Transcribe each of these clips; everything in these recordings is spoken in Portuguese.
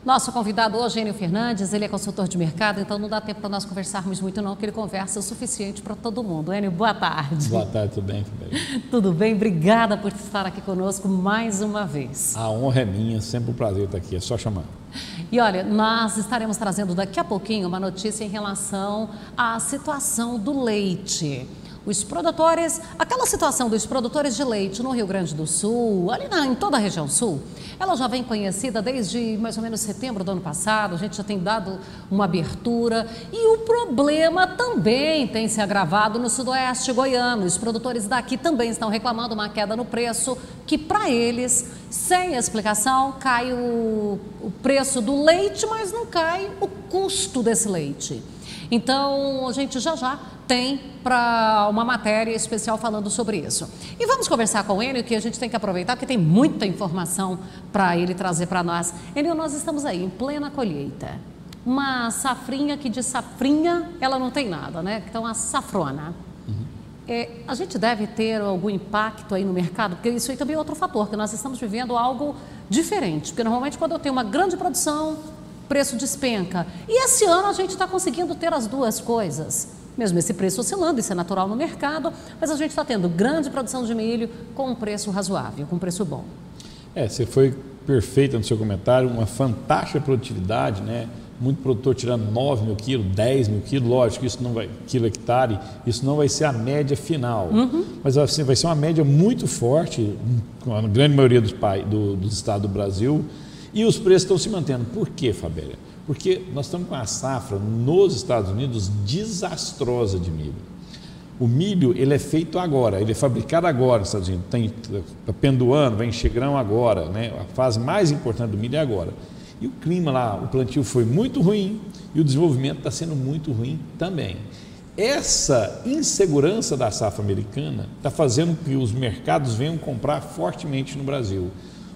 Nosso convidado hoje é Enio Fernandes, ele é consultor de mercado, então não dá tempo para nós conversarmos muito não, que ele conversa o suficiente para todo mundo. Enio, boa tarde. Boa tarde, tudo bem, Fabrício? Tudo bem, obrigada por estar aqui conosco mais uma vez. A honra é minha, sempre um prazer estar aqui, é só chamar. E olha, nós estaremos trazendo daqui a pouquinho uma notícia em relação à situação do leite. Os produtores, aquela situação dos produtores de leite no Rio Grande do Sul, em toda a região sul, ela já vem conhecida desde mais ou menos setembro do ano passado, a gente já tem dado uma abertura e o problema também tem se agravado no sudoeste goiano. Os produtores daqui também estão reclamando uma queda no preço, que para eles, sem explicação, cai o preço do leite, mas não cai o custo desse leite. Então, a gente já tem para uma matéria especial falando sobre isso. E vamos conversar com ele, que a gente tem que aproveitar, porque tem muita informação para ele trazer para nós. Enio, nós estamos aí em plena colheita. Uma safrinha que de safrinha ela não tem nada, né? Então, a safrona. A gente deve ter algum impacto aí no mercado, porque isso aí também é outro fator, que nós estamos vivendo algo diferente. Porque normalmente quando eu tenho uma grande produção, preço despenca. E esse ano a gente está conseguindo ter as duas coisas. Mesmo esse preço oscilando, isso é natural no mercado, mas a gente está tendo grande produção de milho com um preço razoável, com um preço bom. Você foi perfeita no seu comentário, uma fantástica produtividade, né? Muito produtor tirando 9 mil quilos, 10 mil quilos, lógico, isso não vai, quilo hectare, isso não vai ser a média final, mas assim, vai ser uma média muito forte, com a grande maioria dos estados do Brasil. E os preços estão se mantendo. Por quê, Fabélia? Porque nós estamos com a safra nos Estados Unidos desastrosa de milho. O milho, ele é feito agora, ele é fabricado agora nos Estados Unidos. Tem pendoando, vai encher grão agora, né? A fase mais importante do milho é agora. E o clima lá, o plantio foi muito ruim e o desenvolvimento está sendo muito ruim também. Essa insegurança da safra americana está fazendo que os mercados venham comprar fortemente no Brasil.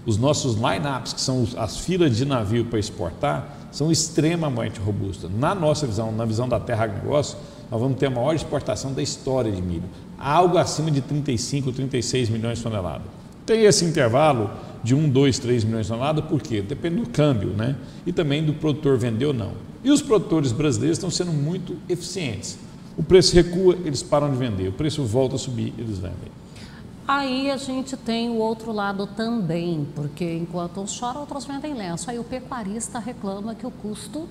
Os nossos line-ups, que são as filas de navio para exportar, são extremamente robustas. Na nossa visão, na visão da Terra Agronegócio, nós vamos ter a maior exportação da história de milho, algo acima de 35, 36 milhões de toneladas. Tem esse intervalo de 1, 2, 3 milhões de toneladas, por quê? Depende do câmbio, né? E também do produtor vender ou não. E os produtores brasileiros estão sendo muito eficientes. O preço recua, eles param de vender. O preço volta a subir, eles vendem. Aí a gente tem o outro lado também, porque enquanto uns choram, outros vendem lenço. Aí o pecuarista reclama que o custo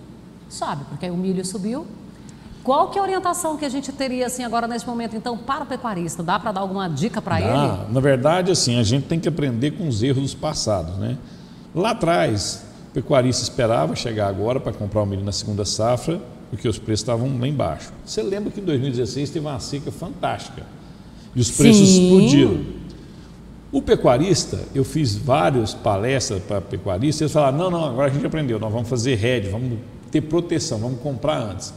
sobe, porque aí o milho subiu. Qual que é a orientação que a gente teria assim agora nesse momento, então, para o pecuarista? Dá para dar alguma dica para ele? Na verdade, assim, a gente tem que aprender com os erros dos passados, né? Lá atrás, o pecuarista esperava chegar agora para comprar o milho na segunda safra, porque os preços estavam lá embaixo. Você lembra que em 2016 teve uma seca fantástica? E os preços explodiram. O pecuarista, eu fiz várias palestras para pecuaristas, eles falaram, não, agora a gente aprendeu, nós vamos fazer hedge, vamos ter proteção, vamos comprar antes.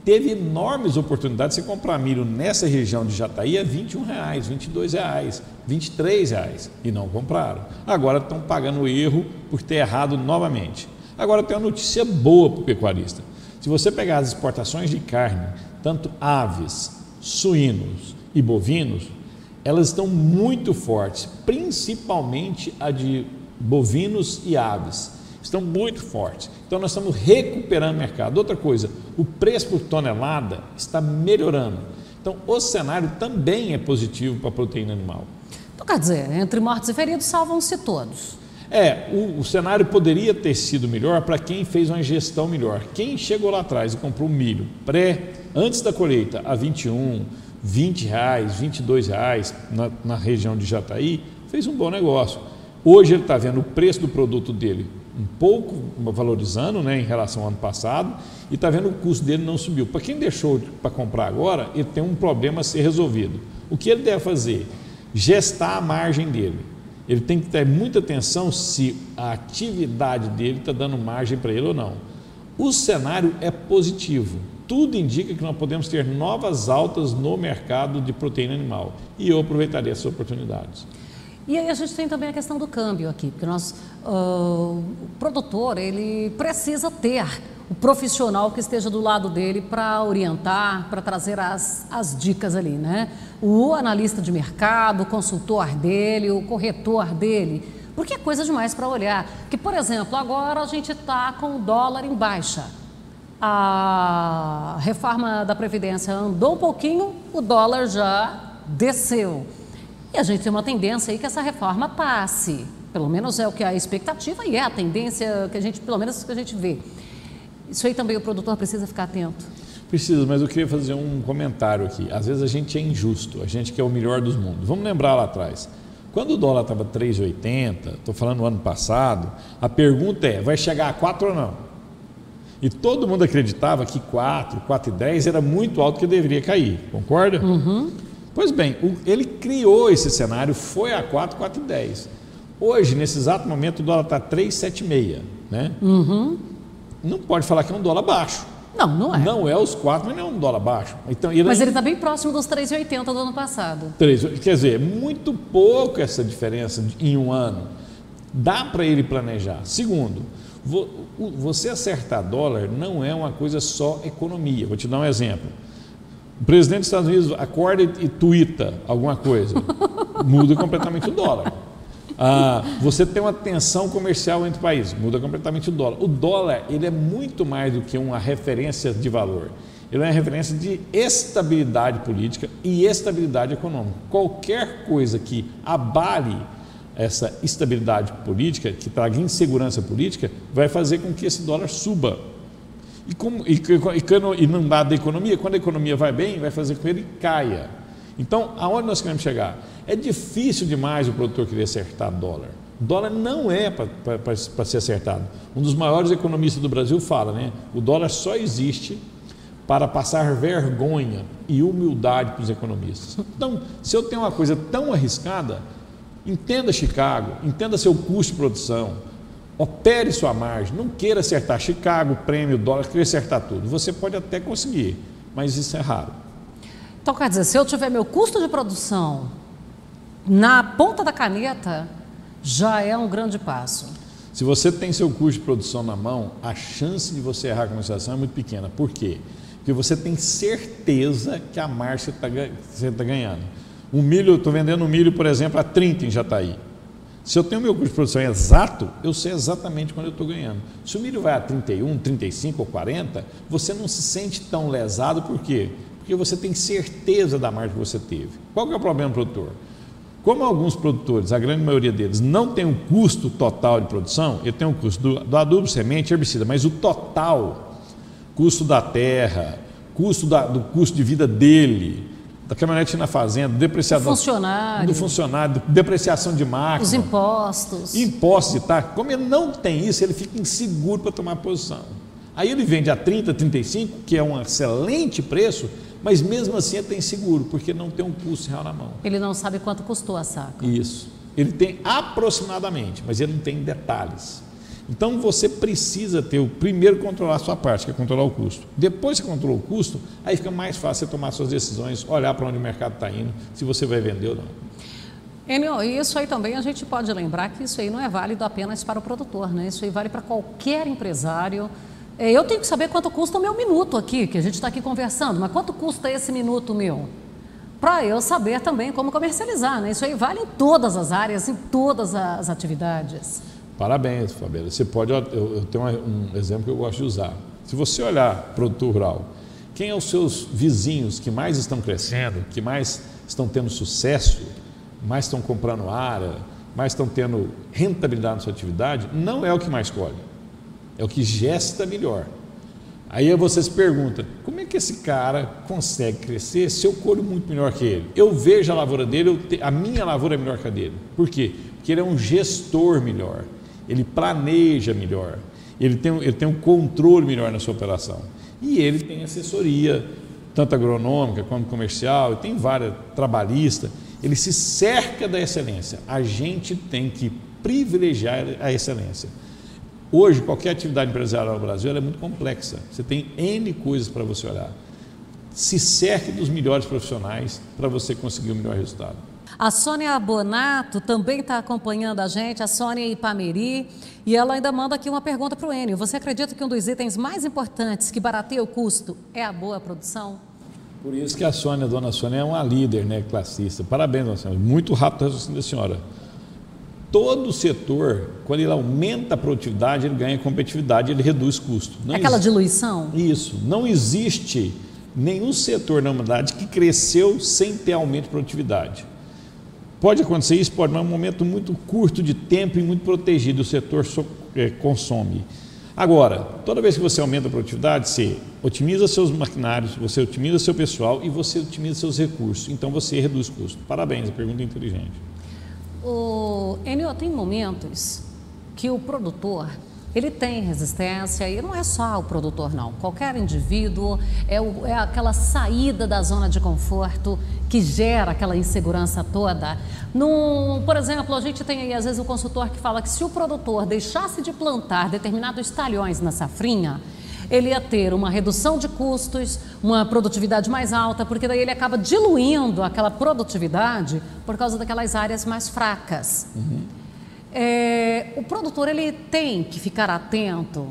Teve enormes oportunidades de você comprar milho nessa região de Jataí a R$21, R$22, R$23 e não compraram. Agora estão pagando o erro por ter errado novamente. Agora tem uma notícia boa para o pecuarista. Se você pegar as exportações de carne, tanto aves, suínos e bovinos, elas estão muito fortes, principalmente a de bovinos e aves, estão muito fortes. Então nós estamos recuperando o mercado. Outra coisa, o preço por tonelada está melhorando. Então o cenário também é positivo para a proteína animal. Então quer dizer, entre mortos e feridos salvam-se todos. O cenário poderia ter sido melhor para quem fez uma gestão melhor. Quem chegou lá atrás e comprou milho antes da colheita a 21, R$20, R$22 na região de Jataí, fez um bom negócio. Hoje ele está vendo o preço do produto dele um pouco valorizando, né, em relação ao ano passado, e está vendo o custo dele não subiu. Para quem deixou para comprar agora, ele tem um problema a ser resolvido. O que ele deve fazer? Gestar a margem dele. Ele tem que ter muita atenção se a atividade dele está dando margem para ele ou não. O cenário é positivo. Tudo indica que nós podemos ter novas altas no mercado de proteína animal. E eu aproveitaria essas oportunidades. E aí a gente tem também a questão do câmbio aqui, porque o produtor, ele precisa ter o profissional que esteja do lado dele para orientar, para trazer as dicas ali, né? O analista de mercado, o consultor dele, o corretor dele, porque é coisa demais para olhar. Que, por exemplo, agora a gente está com o dólar em baixa. A reforma da Previdência andou um pouquinho, o dólar já desceu. E a gente tem uma tendência aí que essa reforma passe. Pelo menos é o que a expectativa e é a tendência que a gente, pelo menos que a gente vê. Isso aí também o produtor precisa ficar atento. Precisa, mas eu queria fazer um comentário aqui. Às vezes a gente é injusto, a gente quer o melhor dos mundos. Vamos lembrar lá atrás. Quando o dólar estava 3,80, estou falando no ano passado, a pergunta é, vai chegar a 4 ou não? E todo mundo acreditava que 4, 4,10 era muito alto que deveria cair, concorda? Uhum. Pois bem, ele criou esse cenário, foi a 4, 4,10. Hoje, nesse exato momento, o dólar está 3,76, né? Uhum. Não pode falar que é um dólar baixo. Não, não é. Não é os 4, mas não é um dólar baixo. Então, mas ele está bem próximo dos 3,80 do ano passado. 3, quer dizer, muito pouco essa diferença em um ano. Dá para ele planejar. Segundo, você acertar dólar não é uma coisa só economia. Vou te dar um exemplo. O presidente dos Estados Unidos acorda e tuita alguma coisa, muda completamente o dólar. Você tem uma tensão comercial entre países, muda completamente o dólar. O dólar, ele é muito mais do que uma referência de valor. Ele é uma referência de estabilidade política e estabilidade econômica. Qualquer coisa que abale essa estabilidade política, que traga insegurança política, vai fazer com que esse dólar suba. E não dá da economia, quando a economia vai bem, vai fazer com que ele caia. Então, aonde nós queremos chegar? É difícil demais o produtor querer acertar dólar. Dólar não é para ser acertado. Um dos maiores economistas do Brasil fala, né? O dólar só existe para passar vergonha e humildade para os economistas. Então, se eu tenho uma coisa tão arriscada, entenda Chicago, entenda seu custo de produção, opere sua margem, não queira acertar Chicago, prêmio, dólar, queira acertar tudo. Você pode até conseguir, mas isso é raro. Então, quer dizer, se eu tiver meu custo de produção na ponta da caneta, já é um grande passo. Se você tem seu custo de produção na mão, a chance de você errar a comercialização é muito pequena. Por quê? Porque você tem certeza que a margem você está ganhando. O milho, eu estou vendendo o milho, por exemplo, a 30 em Jataí. Se eu tenho meu custo de produção exato, eu sei exatamente quando eu estou ganhando. Se o milho vai a 31, 35 ou 40, você não se sente tão lesado, por quê? Porque você tem certeza da margem que você teve. Qual que é o problema do produtor? Como alguns produtores, a grande maioria deles, não tem um custo total de produção, ele tem um custo do adubo, semente, herbicida, mas o total, custo da terra, do custo de vida dele, da caminhonete na fazenda, depreciação do funcionário, depreciação de máquina, os impostos. Impostos e tal. Como ele não tem isso, ele fica inseguro para tomar posição. Aí ele vende a 30, 35, que é um excelente preço, mas mesmo assim ele tem seguro, porque não tem um custo real na mão. Ele não sabe quanto custou a saca. Isso. Ele tem aproximadamente, mas ele não tem detalhes. Então você precisa primeiro controlar a sua parte, que é controlar o custo. Depois que você controla o custo, aí fica mais fácil você tomar suas decisões, olhar para onde o mercado está indo, se você vai vender ou não. Enio, e isso aí também a gente pode lembrar que isso aí não é válido apenas para o produtor, né? Isso aí vale para qualquer empresário. Eu tenho que saber quanto custa o meu minuto aqui, que a gente está aqui conversando, mas quanto custa esse minuto meu? Para eu saber também como comercializar, né? Isso aí vale em todas as áreas, em todas as atividades. Parabéns, Fabíola. Você pode, eu tenho um exemplo que eu gosto de usar. Se você olhar produtor rural, quem é os seus vizinhos que mais estão crescendo, que mais estão tendo sucesso, mais estão comprando área, mais estão tendo rentabilidade na sua atividade, não é o que mais colhe. É o que gesta melhor. Aí você se pergunta, como é que esse cara consegue crescer se eu colho muito melhor que ele? Eu vejo a lavoura dele, a minha lavoura é melhor que a dele. Por quê? Porque ele é um gestor melhor, ele planeja melhor, ele tem um controle melhor na sua operação. E ele tem assessoria, tanto agronômica quanto comercial, e tem várias, trabalhista. Ele se cerca da excelência. A gente tem que privilegiar a excelência. Hoje, qualquer atividade empresarial no Brasil ela é muito complexa. Você tem N coisas para você olhar. Se cerque dos melhores profissionais para você conseguir o melhor resultado. A Sônia Bonato também está acompanhando a gente, a Sônia Ipameri, e ela ainda manda aqui uma pergunta para o Enio. Você acredita que um dos itens mais importantes que barateia o custo é a boa produção? Por isso que a dona Sônia é uma líder, né, classista. Parabéns, dona Sônia. Muito rápido o raciocínio da senhora. todo setor, quando ele aumenta a produtividade, ele ganha competitividade, ele reduz custo. Não aquela diluição? Isso. Não existe nenhum setor na humanidade que cresceu sem ter aumento de produtividade. Pode acontecer isso, pode, mas é um momento muito curto de tempo e muito protegido, o setor consome. Agora, toda vez que você aumenta a produtividade, você otimiza seus maquinários, você otimiza seu pessoal e você otimiza seus recursos. Então você reduz custo. Parabéns, a pergunta é inteligente. Enio, tem momentos que o produtor, ele tem resistência, e não é só o produtor não, qualquer indivíduo, é aquela saída da zona de conforto que gera aquela insegurança toda. Por exemplo, a gente tem aí às vezes o consultor que fala que se o produtor deixasse de plantar determinados talhões na safrinha, ele ia ter uma redução de custos, uma produtividade mais alta, porque daí ele acaba diluindo aquela produtividade por causa daquelas áreas mais fracas. O produtor ele tem que ficar atento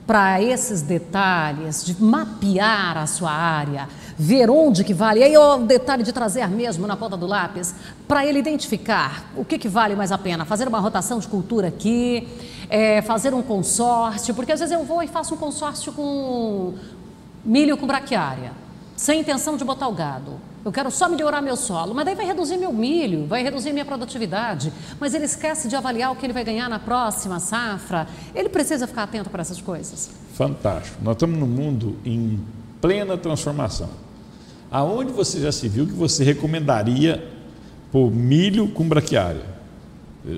para esses detalhes, de mapear a sua área, ver onde que vale, e aí o detalhe de trazer mesmo na ponta do lápis, para ele identificar o que vale mais a pena, fazer uma rotação de cultura aqui, fazer um consórcio, porque às vezes eu vou e faço um consórcio com milho com braquiária, sem intenção de botar o gado. Eu quero só melhorar meu solo, mas daí vai reduzir meu milho, vai reduzir minha produtividade, mas ele esquece de avaliar o que ele vai ganhar na próxima safra. Ele precisa ficar atento para essas coisas. Fantástico. Nós estamos num mundo em plena transformação. Aonde você já se viu que você recomendaria pôr milho com braquiária?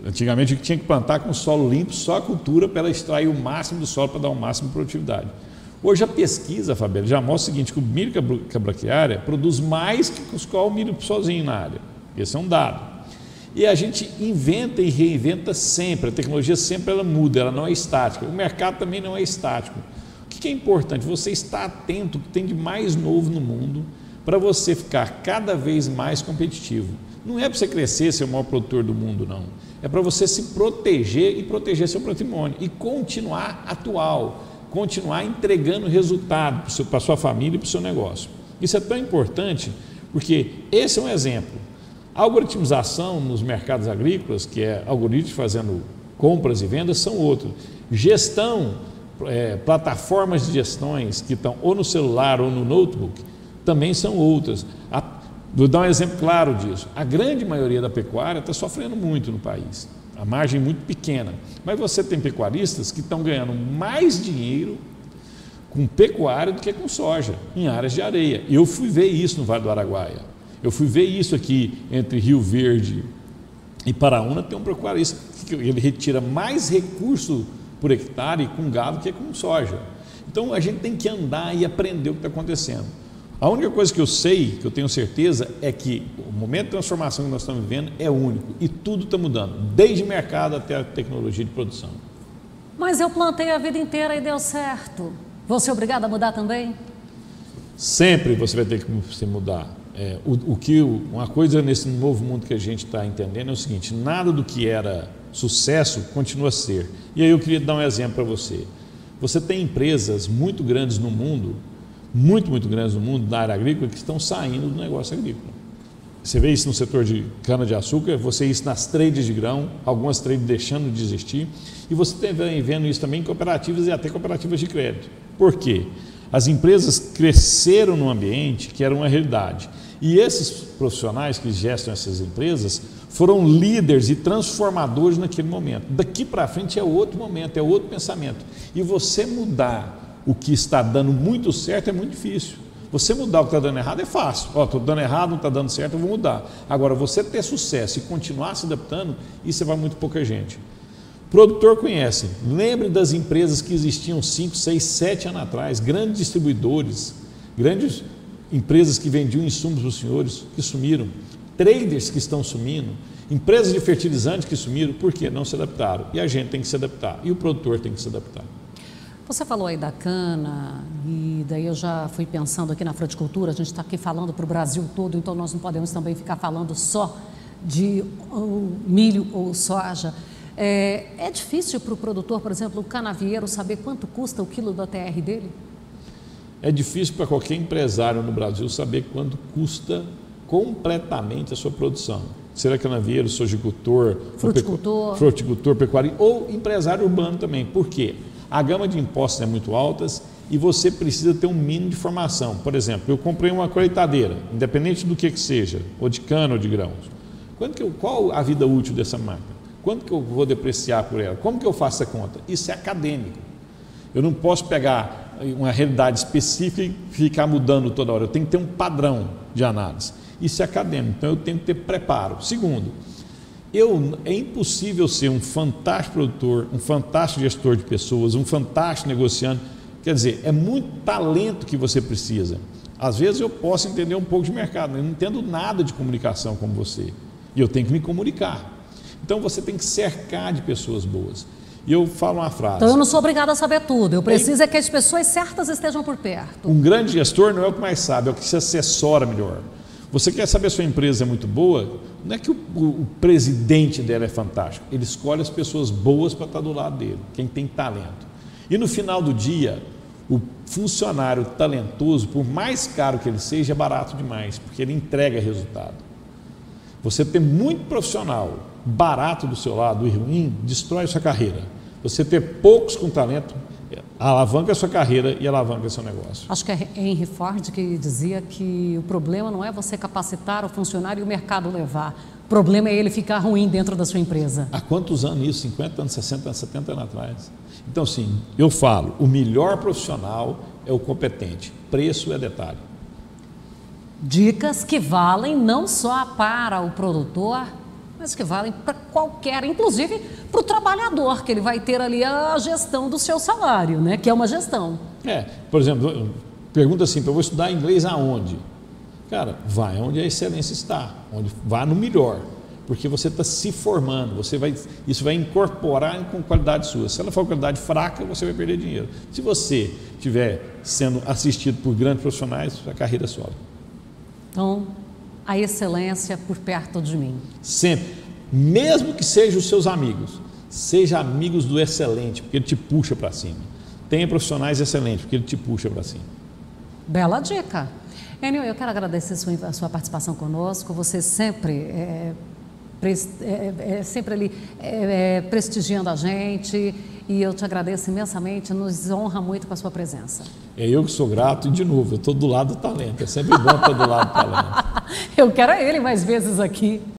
Antigamente tinha que plantar com solo limpo, só a cultura para ela extrair o máximo do solo para dar o máximo de produtividade. Hoje a pesquisa, Fabiana, já mostra o seguinte, que o milho com a braquiária produz mais que o milho sozinho na área. Esse é um dado. E a gente inventa e reinventa sempre, a tecnologia sempre ela muda, ela não é estática. O mercado também não é estático. O que é importante? Você estar atento ao que tem de mais novo no mundo para você ficar cada vez mais competitivo. Não é para você crescer, ser o maior produtor do mundo, não. É para você se proteger e proteger seu patrimônio e continuar atual, continuar entregando resultado para a sua família e para o seu negócio. Isso é tão importante porque esse é um exemplo. A algoritmização nos mercados agrícolas, que é algoritmos fazendo compras e vendas, são outros. Gestão, plataformas de gestões que estão ou no celular ou no notebook, também são outras. Vou dar um exemplo claro disso. A grande maioria da pecuária está sofrendo muito no país. A margem é muito pequena, mas você tem pecuaristas que estão ganhando mais dinheiro com pecuária do que com soja, em áreas de areia. Eu fui ver isso no Vale do Araguaia, eu fui ver isso aqui entre Rio Verde e Paraúna, tem um pecuarista que ele retira mais recurso por hectare com gado do que com soja. Então a gente tem que andar e aprender o que está acontecendo. A única coisa que eu sei, que eu tenho certeza, é que o momento de transformação que nós estamos vivendo é único e tudo está mudando, desde o mercado até a tecnologia de produção. Mas eu plantei a vida inteira e deu certo. Vou ser obrigado a mudar também? Sempre você vai ter que se mudar. Uma coisa nesse novo mundo que a gente está entendendo é o seguinte, nada do que era sucesso continua a ser. E aí eu queria dar um exemplo para você. Você tem empresas muito grandes no mundo, muito grandes no mundo, na área agrícola, que estão saindo do negócio agrícola. Você vê isso no setor de cana-de-açúcar, você vê isso nas trades de grão, algumas trades deixando de existir, e você vem vendo isso também em cooperativas e até cooperativas de crédito. Por quê? As empresas cresceram num ambiente que era uma realidade, e esses profissionais que gestam essas empresas foram líderes e transformadores naquele momento. Daqui para frente é outro momento, é outro pensamento. E você mudar o que está dando muito certo é muito difícil. Você mudar o que está dando errado é fácil. Estou dando errado, não está dando certo, eu vou mudar. Agora, você ter sucesso e continuar se adaptando, isso vai muito pouca gente. O produtor conhece. Lembre das empresas que existiam 5, 6, 7 anos atrás, grandes distribuidores, grandes empresas que vendiam insumos para os senhores, que sumiram, traders que estão sumindo, empresas de fertilizantes que sumiram, por quê? Não se adaptaram. E a gente tem que se adaptar, e o produtor tem que se adaptar. Você falou aí da cana, e daí eu já fui pensando aqui na fruticultura, a gente está aqui falando para o Brasil todo, então nós não podemos também ficar falando só de milho ou soja. É difícil para o produtor, por exemplo, o canavieiro, saber quanto custa o quilo do ATR dele? É difícil para qualquer empresário no Brasil saber quanto custa completamente a sua produção. serra-canavieiro, sojicultor, fruticultor, pecuário ou empresário urbano também. Por quê? A gama de impostos é muito altas e você precisa ter um mínimo de formação. Por exemplo, eu comprei uma colheitadeira, independente do que seja, ou de cana ou de grãos. Qual a vida útil dessa máquina? Quanto que eu vou depreciar por ela? Como que eu faço essa conta? Isso é acadêmico. Eu não posso pegar uma realidade específica e ficar mudando toda hora. Eu tenho que ter um padrão de análise. Isso é acadêmico, então eu tenho que ter preparo. Segundo, é impossível ser um fantástico produtor, um fantástico gestor de pessoas, um fantástico negociante. Quer dizer, é muito talento que você precisa. Às vezes eu posso entender um pouco de mercado, mas eu não entendo nada de comunicação como você. E eu tenho que me comunicar. Então você tem que cercar de pessoas boas. E eu falo uma frase. Então eu não sou obrigado a saber tudo, eu preciso que as pessoas certas estejam por perto. Um grande gestor não é o que mais sabe, é o que se assessora melhor. Você quer saber se a sua empresa é muito boa? Não é que o presidente dela é fantástico. Ele escolhe as pessoas boas para estar do lado dele, quem tem talento. E no final do dia, o funcionário talentoso, por mais caro que ele seja, é barato demais, porque ele entrega resultado. Você ter muito profissional barato do seu lado e ruim, destrói a sua carreira. Você ter poucos com talento, alavanca a sua carreira e alavanca o seu negócio. Acho que é Henry Ford que dizia que o problema não é você capacitar o funcionário e o mercado levar. O problema é ele ficar ruim dentro da sua empresa. Há quantos anos isso? 50 anos, 60 anos, 70 anos atrás. Então, sim, eu falo, o melhor profissional é o competente. Preço é detalhe. Dicas que valem não só para o produtor, mas que valem para qualquer, inclusive para o trabalhador, que ele vai ter ali a gestão do seu salário, né? Que é uma gestão. Por exemplo, pergunta assim, eu vou estudar inglês aonde? Cara, vai onde a excelência está, vá no melhor, porque você está se formando, isso vai incorporar com qualidade sua. Se ela for qualidade fraca, você vai perder dinheiro. Se você estiver sendo assistido por grandes profissionais, a carreira sobe. Então, a excelência por perto de mim. Sempre. Mesmo que sejam os seus amigos, seja amigos do excelente, porque ele te puxa para cima. Tenha profissionais excelentes, porque ele te puxa para cima. Bela dica. Enio, eu quero agradecer a sua participação conosco. Você sempre sempre ali prestigiando a gente, e eu te agradeço imensamente, nos honra muito com a sua presença. É eu que sou grato, e de novo, eu estou do lado do talento, é sempre bom estar do lado do talento. Eu quero ele mais vezes aqui.